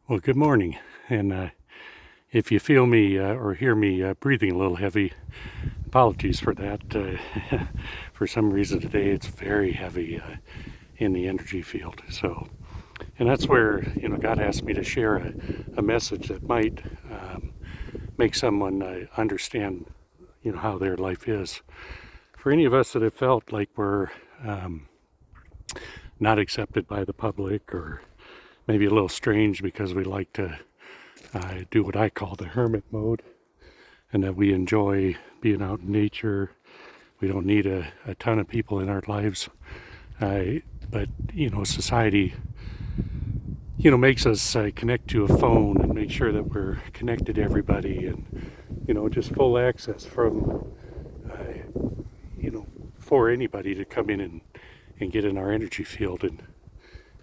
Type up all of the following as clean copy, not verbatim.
Well, good morning. And if you feel me or hear me breathing a little heavy, apologies for that. For some reason today it's very heavy in the energy field. And that's where, God asked me to share a message that might make someone understand, how their life is. For any of us that have felt like we're not accepted by the public, or maybe a little strange because we like to do what I call the hermit mode, and that we enjoy being out in nature. We don't need a ton of people in our lives. But, society, makes us connect to a phone and make sure that we're connected to everybody, and, just full access from, for anybody to come in and get in our energy field.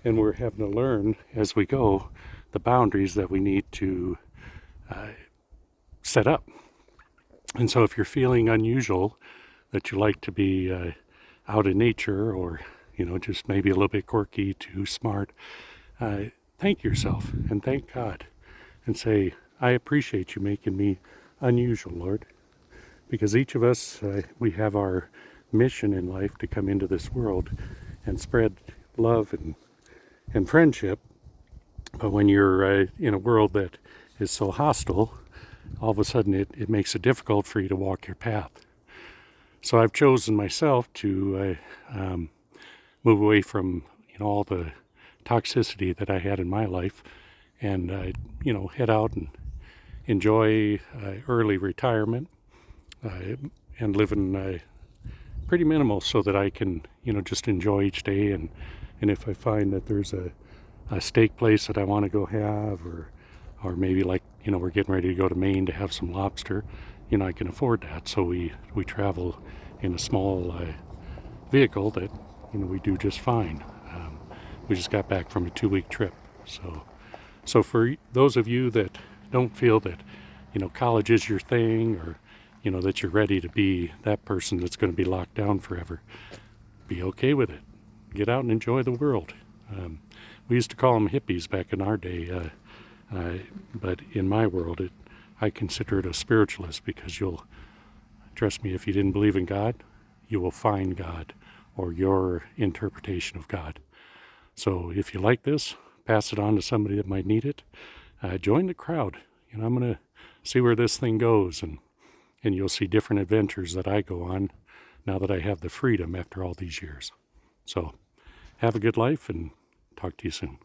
And we're having to learn as we go the boundaries that we need to set up. And so if you're feeling unusual, that you like to be out in nature, or just maybe a little bit quirky, too smart, thank yourself and thank God and say, I appreciate you making me unusual, Lord, because each of us, we have our mission in life to come into this world and spread love and friendship. But when you're in a world that is so hostile, all of a sudden it makes it difficult for you to walk your path. So I've chosen myself to move away from all the toxicity that I had in my life, and head out and enjoy early retirement, and living pretty minimal so that I can just enjoy each day. And if I find that there's a steak place that I want to go have, or maybe like we're getting ready to go to Maine to have some lobster, I can afford that. So we travel in a small vehicle that we do just fine. We just got back from a 2-week trip. So for those of you that don't feel that college is your thing, or that you're ready to be that person that's going to be locked down forever, be okay with it. Get out and enjoy the world. We used to call them hippies back in our day, but in my world, I consider it a spiritualist, because trust me, if you didn't believe in God, you will find God, or your interpretation of God. So if you like this, pass it on to somebody that might need it. Join the crowd. I'm going to see where this thing goes, and you'll see different adventures that I go on now that I have the freedom after all these years. So have a good life, and talk to you soon.